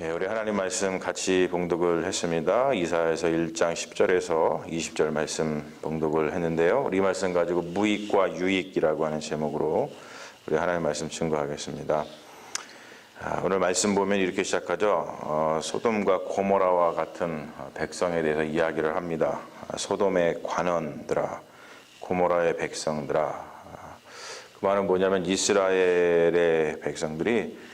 우리 하나님 말씀 같이 봉독을 했습니다. 이사야서 1장 10절에서 20절 말씀 봉독을 했는데요. 우리 말씀 가지고 무익과 유익이라고 하는 제목으로 우리 하나님 말씀 증거하겠습니다. 오늘 말씀 보면 이렇게 시작하죠. 소돔과 고모라와 같은 백성에 대해서 이야기를 합니다. 소돔의 관원들아, 고모라의 백성들아. 그 말은 뭐냐면 이스라엘의 백성들이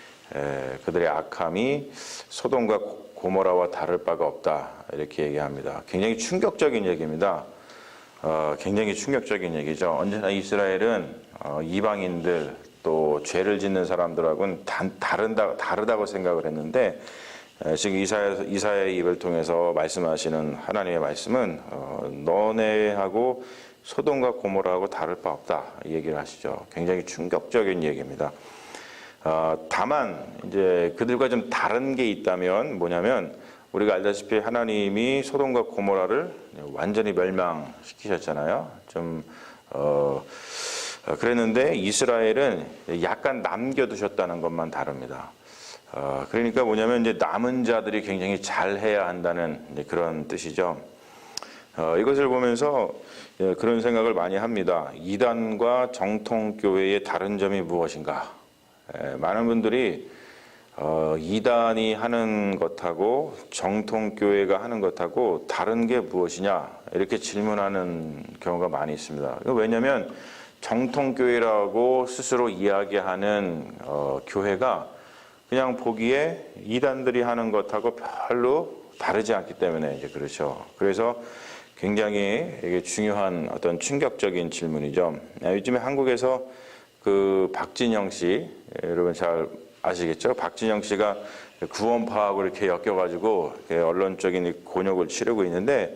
그들의 악함이 소돔과 고모라와 다를 바가 없다, 이렇게 얘기합니다. 굉장히 충격적인 얘기입니다. 굉장히 충격적인 얘기죠. 언제나 이스라엘은 이방인들 또 죄를 짓는 사람들하고는 다르다고 생각을 했는데, 지금 이사야의 입을 통해서 말씀하시는 하나님의 말씀은 너네하고 소돔과 고모라하고 다를 바 없다, 이 얘기를 하시죠. 굉장히 충격적인 얘기입니다. 다만 이제 그들과 좀 다른 게 있다면 뭐냐면, 우리가 알다시피 하나님이 소돔과 고모라를 완전히 멸망시키셨잖아요. 그랬는데 이스라엘은 약간 남겨두셨다는 것만 다릅니다. 그러니까 뭐냐면 이제 남은 자들이 굉장히 잘해야 한다는 그런 뜻이죠. 이것을 보면서 그런 생각을 많이 합니다. 이단과 정통교회의 다른 점이 무엇인가? 많은 분들이 이단이 하는 것하고 정통교회가 하는 것하고 다른 게 무엇이냐, 이렇게 질문하는 경우가 많이 있습니다. 왜냐하면 정통교회라고 스스로 이야기하는 교회가 그냥 보기에 이단들이 하는 것하고 별로 다르지 않기 때문에 이제 그렇죠. 그래서 굉장히 이게 중요한 어떤 충격적인 질문이죠. 요즘에 한국에서 그 박진영 씨, 여러분 잘 아시겠죠? 박진영 씨가 구원파하고 이렇게 엮여가지고 언론적인 곤욕을 치르고 있는데,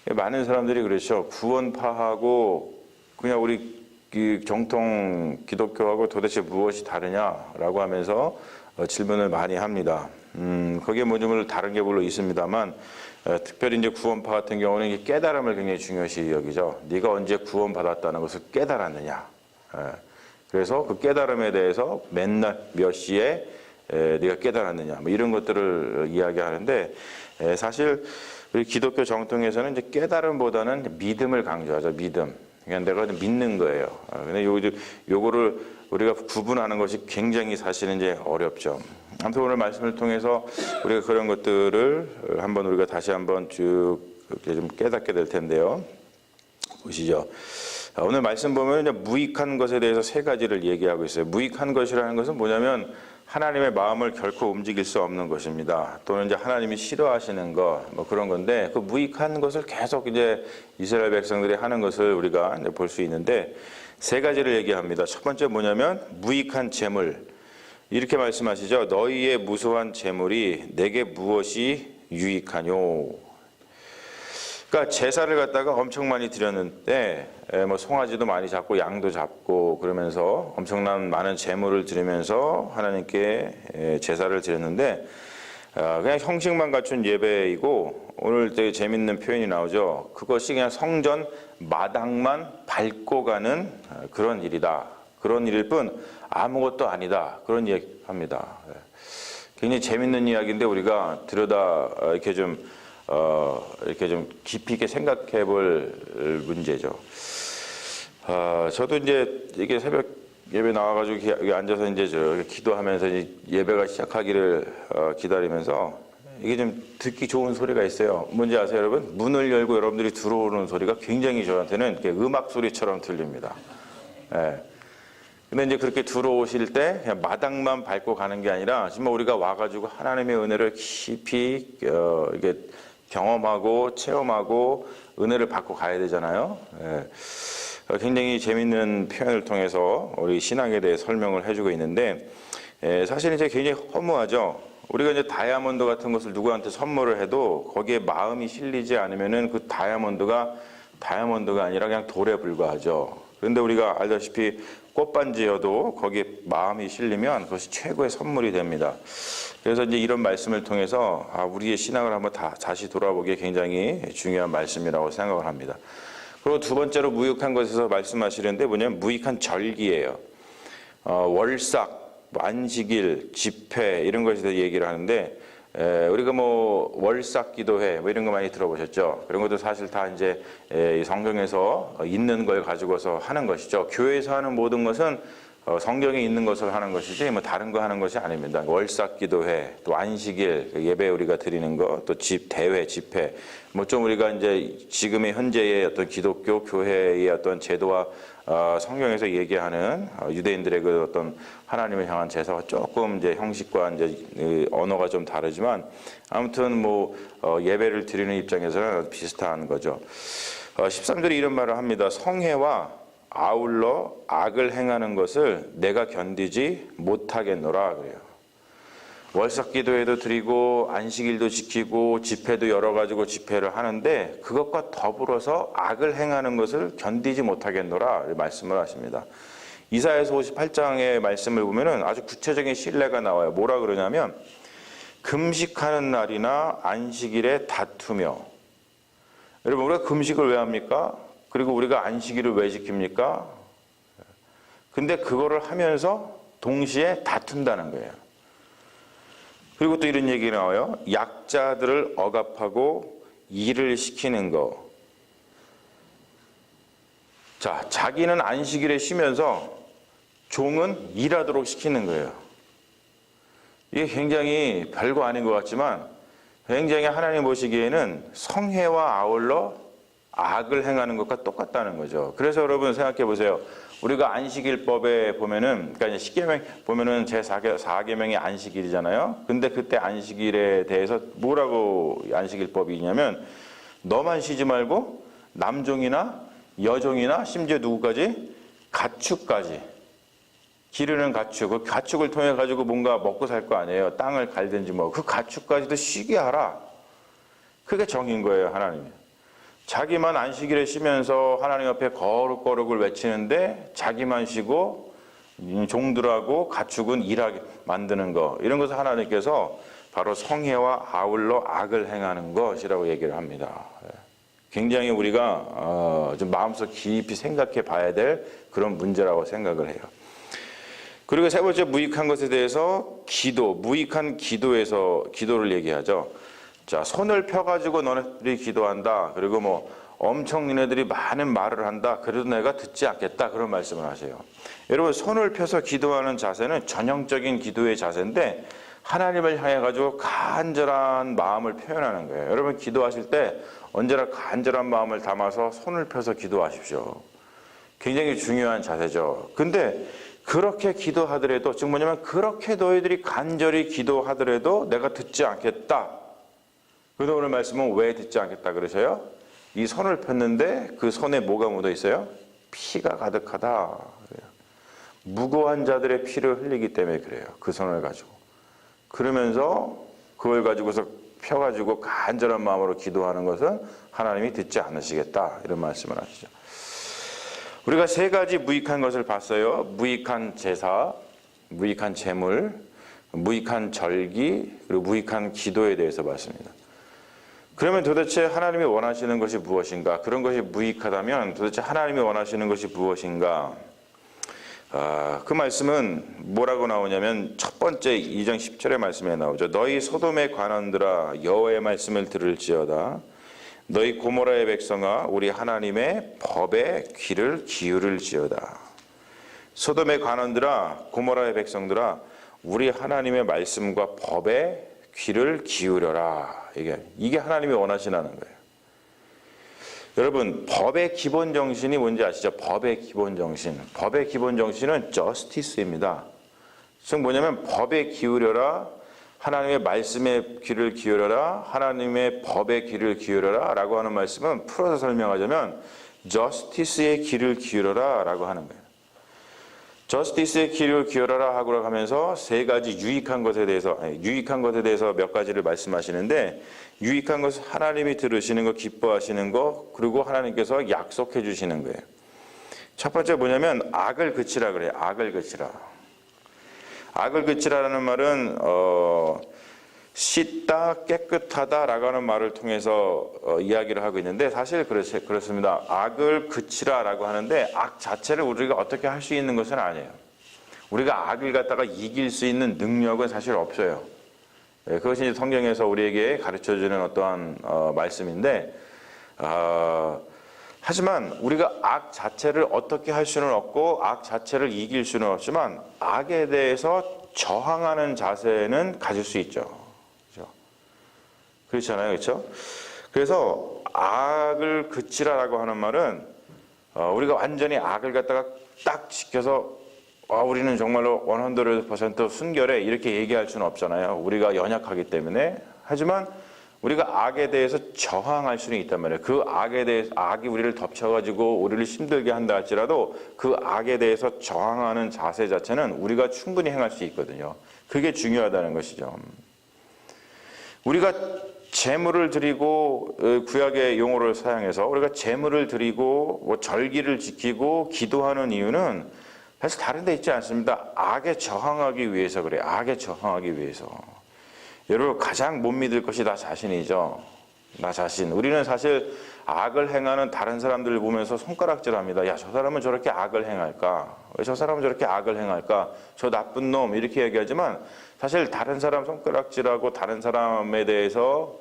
많은 사람들이 그렇죠. 구원파하고 그냥 우리 정통 기독교하고 도대체 무엇이 다르냐라고 하면서 질문을 많이 합니다. 거기에 뭐 좀 다른 게 물론 있습니다만, 특별히 이제 구원파 같은 경우는 깨달음을 굉장히 중요시 여기죠. 네가 언제 구원받았다는 것을 깨달았느냐. 그래서 그 깨달음에 대해서 맨날 몇 시에 네가 깨달았느냐, 뭐 이런 것들을 이야기하는데, 사실 우리 기독교 정통에서는 이제 깨달음보다는 믿음을 강조하죠. 믿음. 그러니까 내가 믿는 거예요. 근데 요거를 우리가 구분하는 것이 굉장히 사실은 이제 어렵죠. 아무튼 오늘 말씀을 통해서 우리가 그런 것들을 한번 우리가 다시 한번 쭉 좀 깨닫게 될 텐데요. 보시죠. 오늘 말씀 보면 이제 무익한 것에 대해서 세 가지를 얘기하고 있어요. 무익한 것이라는 것은 뭐냐면 하나님의 마음을 결코 움직일 수 없는 것입니다. 또는 이제 하나님이 싫어하시는 것, 뭐 그런 건데, 그 무익한 것을 계속 이제 이스라엘 백성들이 하는 것을 우리가 볼 수 있는데, 세 가지를 얘기합니다. 첫 번째 뭐냐면 무익한 재물. 이렇게 말씀하시죠. 너희의 무수한 재물이 내게 무엇이 유익하뇨. 그러니까 제사를 갖다가 엄청 많이 드렸는데, 뭐 송아지도 많이 잡고 양도 잡고 그러면서 엄청난 많은 제물을 드리면서 하나님께 제사를 드렸는데, 그냥 형식만 갖춘 예배이고, 오늘 되게 재밌는 표현이 나오죠. 그것이 그냥 성전 마당만 밟고 가는 그런 일이다. 그런 일일 뿐 아무것도 아니다. 그런 얘기합니다. 굉장히 재밌는 이야기인데 우리가 들여다 이렇게 좀 깊이 있게 생각해 볼 문제죠. 저도 이제 이게 새벽 예배 나와가지고 여기 앉아서 이제 기도하면서 이제 예배가 시작하기를 기다리면서 이게 좀 듣기 좋은 소리가 있어요. 뭔지 아세요, 여러분? 문을 열고 여러분들이 들어오는 소리가 굉장히 저한테는 음악 소리처럼 들립니다. 예. 근데 이제 그렇게 들어오실 때 그냥 마당만 밟고 가는 게 아니라 정말 우리가 와가지고 하나님의 은혜를 깊이 이게 경험하고 체험하고 은혜를 받고 가야 되잖아요. 예. 굉장히 재밌는 표현을 통해서 우리 신앙에 대해 설명을 해주고 있는데, 사실 이제 굉장히 허무하죠. 우리가 이제 다이아몬드 같은 것을 누구한테 선물을 해도 거기에 마음이 실리지 않으면은 그 다이아몬드가 아니라 그냥 돌에 불과하죠. 그런데 우리가 알다시피 꽃반지여도 거기에 마음이 실리면 그것이 최고의 선물이 됩니다. 그래서 이제 이런 말씀을 통해서 우리의 신앙을 한번 다시 돌아보기에 굉장히 중요한 말씀이라고 생각을 합니다. 그리고 두 번째로 무익한 것에서 말씀하시는데 뭐냐면 무익한 절기예요. 월삭, 안식일, 집회 이런 것에 대해서 얘기를 하는데, 우리가 뭐 월삭기도회 뭐 이런 거 많이 들어보셨죠? 그런 것도 사실 다 이제 이 성경에서 있는 걸 가지고서 하는 것이죠. 교회에서 하는 모든 것은 성경에 있는 것을 하는 것이지 뭐 다른 거 하는 것이 아닙니다. 월삭기도회, 또 안식일 예배 우리가 드리는 거, 또 대회, 집회, 뭐 좀 우리가 이제 지금의 현재의 어떤 기독교 교회의 어떤 제도와 성경에서 얘기하는 유대인들의 그 어떤 하나님을 향한 제사가 조금 이제 형식과 이제 언어가 좀 다르지만 아무튼 뭐 예배를 드리는 입장에서는 비슷한 거죠. 13절에 이런 말을 합니다. 성회와 아울러 악을 행하는 것을 내가 견디지 못하겠노라 그래요. 월삭기도회도 드리고 안식일도 지키고 집회도 열어가지고 집회를 하는데 그것과 더불어서 악을 행하는 것을 견디지 못하겠노라 말씀을 하십니다. 이사야서 58장의 말씀을 보면은 아주 구체적인 신뢰가 나와요. 뭐라 그러냐면 금식하는 날이나 안식일에 다투며. 여러분 우리가 금식을 왜 합니까? 그리고 우리가 안식일을 왜 지킵니까? 근데 그거를 하면서 동시에 다툰다는 거예요. 그리고 또 이런 얘기 나와요. 약자들을 억압하고 일을 시키는 거. 자, 자기는 안식일에 쉬면서 종은 일하도록 시키는 거예요. 이게 굉장히 별거 아닌 것 같지만 굉장히 하나님 보시기에는 성회와 아울러 악을 행하는 것과 똑같다는 거죠. 그래서 여러분 생각해 보세요. 우리가 안식일법에 보면은, 그러니까 이제 10계명 보면은 제 4계명이 안식일이잖아요. 근데 그때 안식일에 대해서 뭐라고 안식일법이 있냐면, 너만 쉬지 말고 남종이나 여종이나 심지어 누구까지? 가축까지. 기르는 가축, 그 가축을 통해 가지고 뭔가 먹고 살 거 아니에요. 땅을 갈든지 뭐. 그 가축까지도 쉬게 하라. 그게 정인 거예요, 하나님이. 자기만 안식일에 쉬면서 하나님 앞에 거룩거룩을 외치는데 자기만 쉬고 종들하고 가축은 일하게 만드는 거, 이런 것을 하나님께서 바로 성회와 아울러 악을 행하는 것이라고 얘기를 합니다. 굉장히 우리가 좀 마음속 깊이 생각해 봐야 될 그런 문제라고 생각을 해요. 그리고 세 번째 무익한 것에 대해서 무익한 기도를 얘기하죠. 자, 손을 펴가지고 너네들이 기도한다. 그리고 뭐 엄청 너네들이 많은 말을 한다. 그래도 내가 듣지 않겠다. 그런 말씀을 하세요. 여러분, 손을 펴서 기도하는 자세는 전형적인 기도의 자세인데 하나님을 향해 가지고 간절한 마음을 표현하는 거예요. 여러분, 기도하실 때 언제나 간절한 마음을 담아서 손을 펴서 기도하십시오. 굉장히 중요한 자세죠. 근데 그렇게 기도하더라도, 즉 뭐냐면 그렇게 너희들이 간절히 기도하더라도 내가 듣지 않겠다. 그래서 오늘 말씀은 왜 듣지 않겠다 그러세요? 이 손을 폈는데 그 손에 뭐가 묻어 있어요? 피가 가득하다. 그래요. 무고한 자들의 피를 흘리기 때문에 그래요. 그 손을 가지고. 그러면서 그걸 가지고서 펴가지고 간절한 마음으로 기도하는 것은 하나님이 듣지 않으시겠다. 이런 말씀을 하시죠. 우리가 세 가지 무익한 것을 봤어요. 무익한 제사, 무익한 제물, 무익한 절기, 그리고 무익한 기도에 대해서 봤습니다. 그러면 도대체 하나님이 원하시는 것이 무엇인가? 그런 것이 무익하다면 도대체 하나님이 원하시는 것이 무엇인가? 그 말씀은 뭐라고 나오냐면 첫 번째 2장 10절의 말씀에 나오죠. 너희 소돔의 관원들아 여호와의 말씀을 들을지어다. 너희 고모라의 백성아 우리 하나님의 법에 귀를 기울일지어다. 소돔의 관원들아 고모라의 백성들아 우리 하나님의 말씀과 법에 귀를 기울여라. 이게 하나님이 원하시는 거예요. 여러분, 법의 기본 정신이 뭔지 아시죠? 법의 기본 정신. 법의 기본 정신은 저스티스입니다. 즉 뭐냐면 법에 기울여라. 하나님의 말씀에 귀를 기울여라. 하나님의 법에 귀를 기울여라. 라고 하는 말씀은 풀어서 설명하자면 저스티스의 귀를 기울여라. 라고 하는 거예요. 저스티스의 귀를 기울여라 하고 하면서 세 가지 유익한 것에 대해서 몇 가지를 말씀하시는데, 유익한 것은 하나님이 들으시는 것, 기뻐하시는 것, 그리고 하나님께서 약속해 주시는 거예요. 첫 번째 뭐냐면 악을 그치라 그래요. 악을 그치라. 악을 그치라라는 말은 씻다, 깨끗하다라고 하는 말을 통해서 이야기를 하고 있는데, 사실 그렇습니다. 악을 그치라라고 하는데 악 자체를 우리가 어떻게 할 수 있는 것은 아니에요. 우리가 악을 갖다가 이길 수 있는 능력은 사실 없어요. 그것이 이제 성경에서 우리에게 가르쳐주는 어떠한 말씀인데, 하지만 우리가 악 자체를 어떻게 할 수는 없고 악 자체를 이길 수는 없지만 악에 대해서 저항하는 자세는 가질 수 있죠. 그렇죠? 그렇잖아요, 그렇죠? 그래서 악을 그치라라고 하는 말은 우리가 완전히 악을 갖다가 딱 지켜서 우리는 정말로 100% 순결해 이렇게 얘기할 수는 없잖아요. 우리가 연약하기 때문에. 하지만 우리가 악에 대해서 저항할 수는 있단 말이에요. 그 악에 대해서 악이 우리를 덮쳐가지고 우리를 힘들게 한다 할지라도 그 악에 대해서 저항하는 자세 자체는 우리가 충분히 행할 수 있거든요. 그게 중요하다는 것이죠. 우리가 제물을 드리고 구약의 용어를 사용해서 우리가 제물을 드리고 뭐 절기를 지키고 기도하는 이유는 사실 다른 데 있지 않습니다. 악에 저항하기 위해서 그래요. 악에 저항하기 위해서. 여러분 가장 못 믿을 것이 나 자신이죠. 나 자신. 우리는 사실 악을 행하는 다른 사람들을 보면서 손가락질합니다. 야, 저 사람은 저렇게 악을 행할까? 왜 저 사람은 저렇게 악을 행할까? 저 나쁜 놈 이렇게 얘기하지만 사실 다른 사람 손가락질하고 다른 사람에 대해서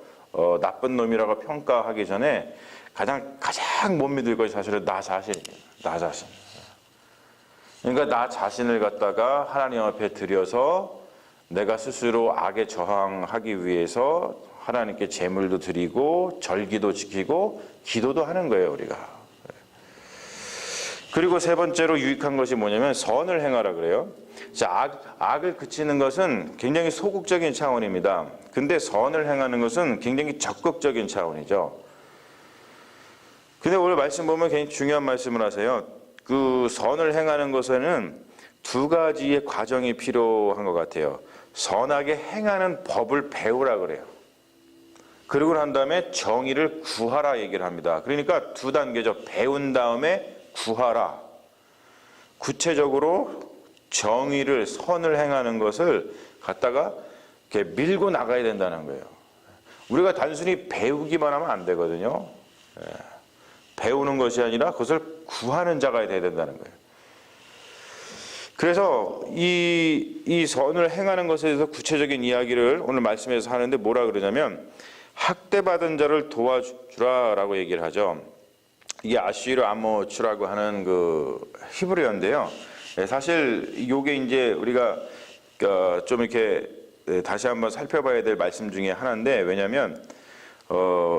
나쁜 놈이라고 평가하기 전에 가장 못 믿을 것이 사실은 나 자신입니다. 나 자신. 그러니까 나 자신을 갖다가 하나님 앞에 드려서 내가 스스로 악에 저항하기 위해서 하나님께 제물도 드리고 절기도 지키고 기도도 하는 거예요, 우리가. 그리고 세 번째로 유익한 것이 뭐냐면 선을 행하라 그래요. 자, 악을 그치는 것은 굉장히 소극적인 차원입니다. 근데 선을 행하는 것은 굉장히 적극적인 차원이죠. 근데 오늘 말씀 보면 굉장히 중요한 말씀을 하세요. 그 선을 행하는 것에는 두 가지의 과정이 필요한 것 같아요. 선하게 행하는 법을 배우라 그래요. 그러고 난 다음에 정의를 구하라 얘기를 합니다. 그러니까 두 단계죠. 배운 다음에 구하라. 구체적으로 정의를 선을 행하는 것을 갖다가 이렇게 밀고 나가야 된다는 거예요. 우리가 단순히 배우기만 하면 안 되거든요. 배우는 것이 아니라 그것을 구하는 자가 돼야 된다는 거예요. 그래서 이 선을 행하는 것에 대해서 구체적인 이야기를 오늘 말씀에서 하는데 뭐라 그러냐면 학대받은 자를 도와주라라고 얘기를 하죠. 이게 아쉬르 아모츠라고 하는 그 히브리어인데요. 사실 이게 이제 우리가 좀 이렇게 다시 한번 살펴봐야 될 말씀 중에 하나인데, 왜냐하면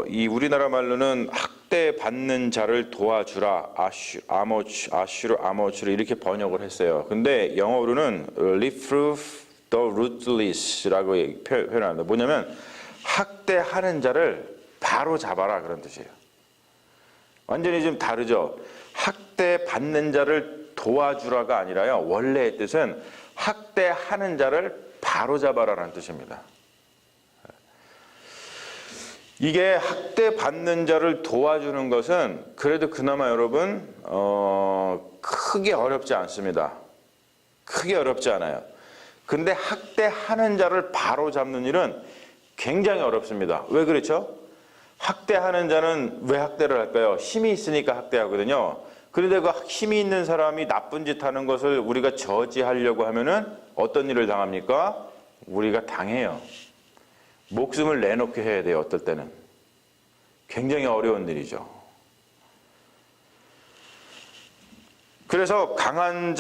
이 우리나라 말로는 학대받는 자를 도와주라, 아쉬르 아모츠를 이렇게 번역을 했어요. 근데 영어로는 reprove the ruthless라고 표현합니다. 뭐냐면 학대하는 자를 바로 잡아라 그런 뜻이에요. 완전히 좀 다르죠. 학대받는 자를 도와주라가 아니라요. 원래의 뜻은 학대하는 자를 바로 잡아라라는 뜻입니다. 이게 학대받는 자를 도와주는 것은 그래도 그나마 여러분 크게 어렵지 않습니다. 크게 어렵지 않아요. 근데 학대하는 자를 바로 잡는 일은 굉장히 어렵습니다. 왜 그렇죠? 학대하는 자는 왜 학대를 할까요? 힘이 있으니까 학대하거든요. 그런데 그 힘이 있는 사람이 나쁜 짓 하는 것을 우리가 저지하려고 하면은 어떤 일을 당합니까? 우리가 당해요. 목숨을 내놓게 해야 돼요. 어떨 때는. 굉장히 어려운 일이죠. 그래서 강한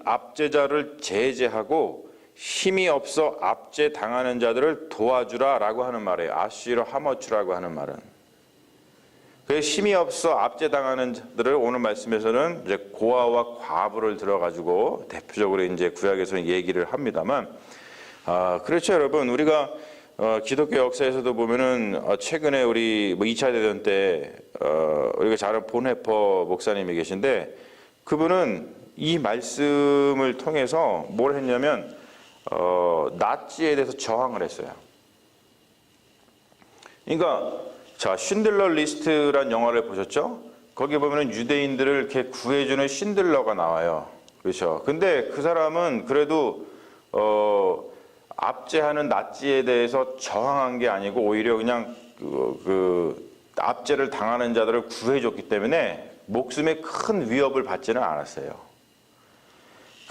압제자를 제재하고 힘이 없어 압제당하는 자들을 도와주라라고 하는 말이에요. 아쉬르 하머츠라고 하는 말은. 그래서 힘이 없어 압제당하는 자들을 오늘 말씀에서는 이제 고아와 과부를 들어가지고 대표적으로 이제 구약에서는 얘기를 합니다만, 그렇죠, 여러분. 우리가 기독교 역사에서도 보면은 최근에 우리 2차 대전 때 우리가 잘 아는 본헤퍼 목사님이 계신데, 그분은 이 말씀을 통해서 뭘 했냐면 나치에 대해서 저항을 했어요. 그러니까 자, 쉰들러 리스트란 영화를 보셨죠? 거기 보면은 유대인들을 이렇게 구해주는 쉰들러가 나와요. 그렇죠? 근데 그 사람은 그래도 압제하는 나치에 대해서 저항한 게 아니고 오히려 그냥 그 압제를 당하는 자들을 구해줬기 때문에 목숨에 큰 위협을 받지는 않았어요.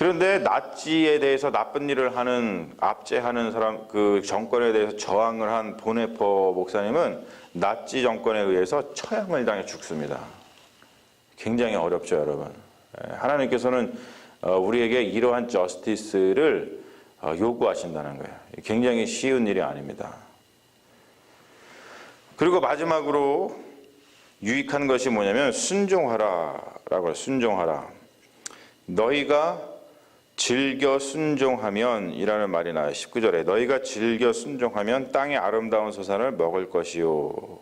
그런데 나치에 대해서 나쁜 일을 하는 압제하는 사람, 그 정권에 대해서 저항을 한 보네퍼 목사님은 나치 정권에 의해서 처형을 당해 죽습니다. 굉장히 어렵죠, 여러분. 하나님께서는 우리에게 이러한 저스티스를 요구하신다는 거예요. 굉장히 쉬운 일이 아닙니다. 그리고 마지막으로 유익한 것이 뭐냐면 순종하라라고 해요. 순종하라. 너희가 즐겨 순종하면 이라는 말이 나와요. 19절에 너희가 즐겨 순종하면 땅의 아름다운 소산을 먹을 것이요.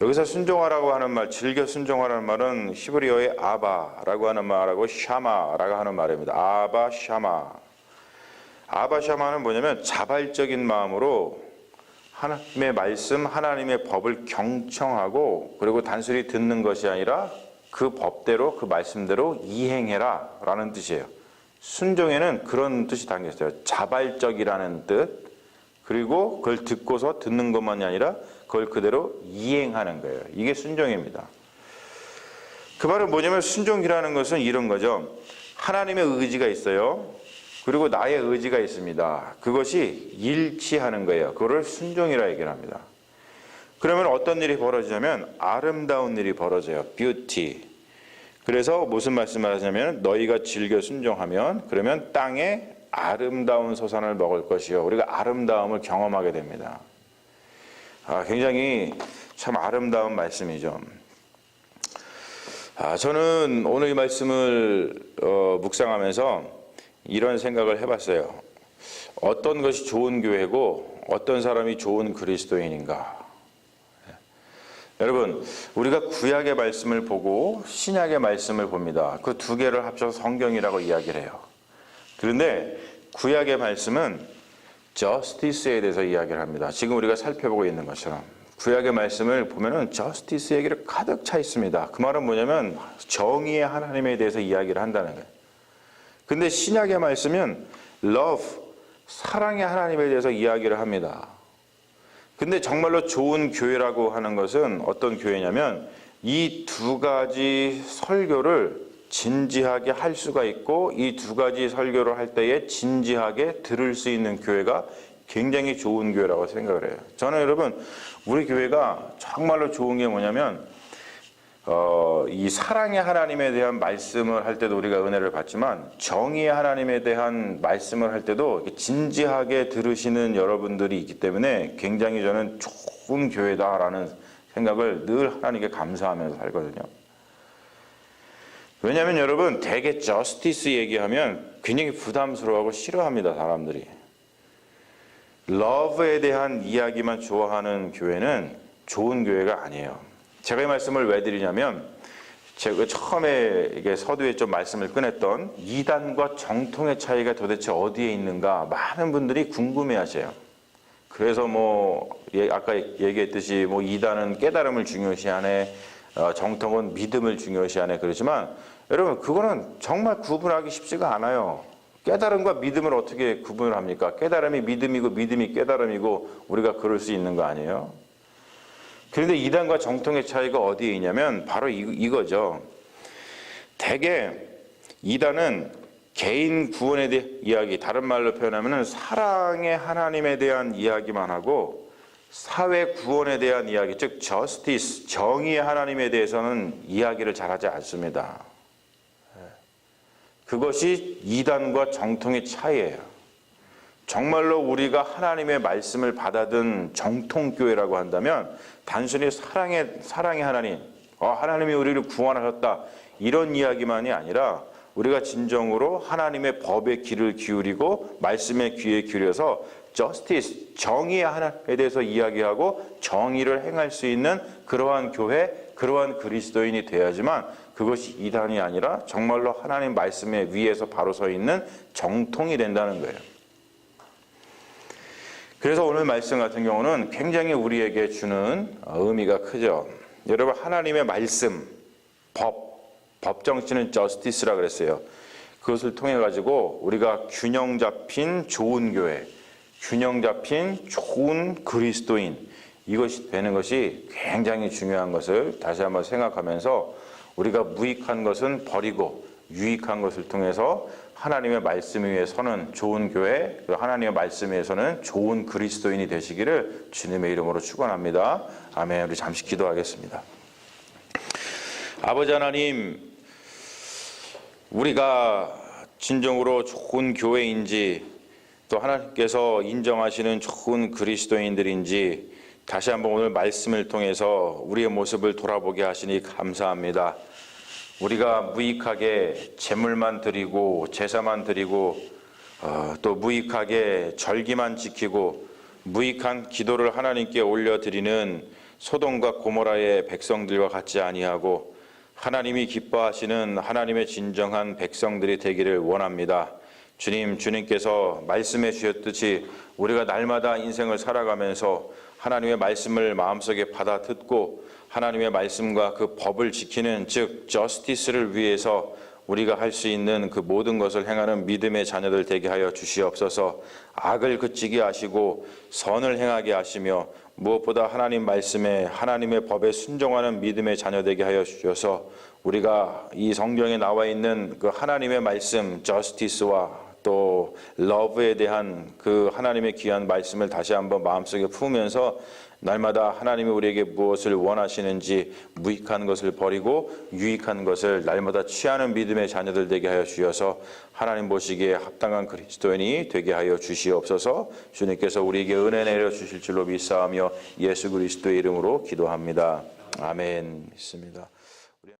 여기서 순종하라고 하는 말, 즐겨 순종하라는 말은 히브리어의 아바라고 하는 말하고 샤마라고 하는 말입니다. 아바, 샤마. 아바, 샤마는 뭐냐면 자발적인 마음으로 하나님의 말씀, 하나님의 법을 경청하고 그리고 단순히 듣는 것이 아니라 그 법대로, 그 말씀대로 이행해라 라는 뜻이에요. 순종에는 그런 뜻이 담겨 있어요. 자발적이라는 뜻, 그리고 그걸 듣고서 듣는 것만이 아니라 그걸 그대로 이행하는 거예요. 이게 순종입니다. 그 말은 뭐냐면 순종이라는 것은 이런 거죠. 하나님의 의지가 있어요. 그리고 나의 의지가 있습니다. 그것이 일치하는 거예요. 그거를 순종이라 얘기를 합니다. 그러면 어떤 일이 벌어지냐면 아름다운 일이 벌어져요. 뷰티. 그래서 무슨 말씀을 하냐면 너희가 즐겨 순종하면 그러면 땅에 아름다운 소산을 먹을 것이요. 우리가 아름다움을 경험하게 됩니다. 굉장히 참 아름다운 말씀이죠. 저는 오늘 이 말씀을 묵상하면서 이런 생각을 해봤어요. 어떤 것이 좋은 교회고 어떤 사람이 좋은 그리스도인인가. 여러분, 우리가 구약의 말씀을 보고 신약의 말씀을 봅니다. 그 두 개를 합쳐서 성경이라고 이야기를 해요. 그런데 구약의 말씀은 저스티스에 대해서 이야기를 합니다. 지금 우리가 살펴보고 있는 것처럼 구약의 말씀을 보면은 저스티스 얘기를 가득 차 있습니다. 그 말은 뭐냐면 정의의 하나님에 대해서 이야기를 한다는 거예요. 근데 신약의 말씀은 love, 사랑의 하나님에 대해서 이야기를 합니다. 근데 정말로 좋은 교회라고 하는 것은 어떤 교회냐면 이 두 가지 설교를 진지하게 할 수가 있고 이 두 가지 설교를 할 때에 진지하게 들을 수 있는 교회가 굉장히 좋은 교회라고 생각을 해요. 저는 여러분 우리 교회가 정말로 좋은 게 뭐냐면 이 사랑의 하나님에 대한 말씀을 할 때도 우리가 은혜를 받지만 정의의 하나님에 대한 말씀을 할 때도 진지하게 들으시는 여러분들이 있기 때문에 굉장히 저는 좋은 교회다라는 생각을 늘 하나님께 감사하면서 살거든요. 왜냐하면 여러분 대개 저스티스 얘기하면 굉장히 부담스러워하고 싫어합니다. 사람들이. 러브에 대한 이야기만 좋아하는 교회는 좋은 교회가 아니에요. 제가 이 말씀을 왜 드리냐면 제가 처음에 이게 서두에 좀 말씀을 꺼냈던 이단과 정통의 차이가 도대체 어디에 있는가 많은 분들이 궁금해하세요. 그래서 아까 얘기했듯이 이단은 깨달음을 중요시하네, 정통은 믿음을 중요시하네 그러지만 여러분 그거는 정말 구분하기 쉽지가 않아요. 깨달음과 믿음을 어떻게 구분을 합니까? 깨달음이 믿음이고 믿음이 깨달음이고 우리가 그럴 수 있는 거 아니에요? 그런데 이단과 정통의 차이가 어디에 있냐면 바로 이거죠. 대개 이단은 개인 구원에 대한 이야기, 다른 말로 표현하면 사랑의 하나님에 대한 이야기만 하고 사회 구원에 대한 이야기, 즉 저스티스, 정의의 하나님에 대해서는 이야기를 잘하지 않습니다. 그것이 이단과 정통의 차이예요. 정말로 우리가 하나님의 말씀을 받아든 정통교회라고 한다면 단순히 사랑의 하나님, 하나님이 우리를 구원하셨다 이런 이야기만이 아니라 우리가 진정으로 하나님의 법에 귀를 기울이고 말씀에 귀에 기울여서 저스티스, 정의의 하나님에 대해서 이야기하고 정의를 행할 수 있는 그러한 교회, 그러한 그리스도인이 되어야지만 그것이 이단이 아니라 정말로 하나님 말씀의 위에서 바로 서 있는 정통이 된다는 거예요. 그래서 오늘 말씀 같은 경우는 굉장히 우리에게 주는 의미가 크죠. 여러분 하나님의 말씀, 법 정치는 저스티스라 그랬어요. 그것을 통해 가지고 우리가 균형 잡힌 좋은 교회, 균형 잡힌 좋은 그리스도인 이것이 되는 것이 굉장히 중요한 것을 다시 한번 생각하면서 우리가 무익한 것은 버리고 유익한 것을 통해서 하나님의 말씀 위에 서는 좋은 교회, 그리고 하나님의 말씀 위에 서는 좋은 그리스도인이 되시기를 주님의 이름으로 축원합니다. 아멘. 우리 잠시 기도하겠습니다. 아버지 하나님, 우리가 진정으로 좋은 교회인지 또 하나님께서 인정하시는 좋은 그리스도인들인지 다시 한번 오늘 말씀을 통해서 우리의 모습을 돌아보게 하시니 감사합니다. 우리가 무익하게 제물만 드리고 제사만 드리고 또 무익하게 절기만 지키고 무익한 기도를 하나님께 올려드리는 소돔과 고모라의 백성들과 같지 아니하고 하나님이 기뻐하시는 하나님의 진정한 백성들이 되기를 원합니다. 주님께서 말씀해 주셨듯이 우리가 날마다 인생을 살아가면서 하나님의 말씀을 마음속에 받아 듣고 하나님의 말씀과 그 법을 지키는 즉 저스티스를 위해서 우리가 할 수 있는 그 모든 것을 행하는 믿음의 자녀들 되게 하여 주시옵소서. 악을 그치게 하시고 선을 행하게 하시며 무엇보다 하나님 말씀에 하나님의 법에 순종하는 믿음의 자녀 되게 하여 주셔서 우리가 이 성경에 나와 있는 그 하나님의 말씀 저스티스와 또 러브에 대한 그 하나님의 귀한 말씀을 다시 한번 마음속에 품으면서 날마다 하나님이 우리에게 무엇을 원하시는지 무익한 것을 버리고 유익한 것을 날마다 취하는 믿음의 자녀들 되게 하여 주셔서 하나님 보시기에 합당한 그리스도인이 되게 하여 주시옵소서. 주님께서 우리에게 은혜 내려 주실 줄로 믿사오며 예수 그리스도의 이름으로 기도합니다. 아멘. 믿습니다.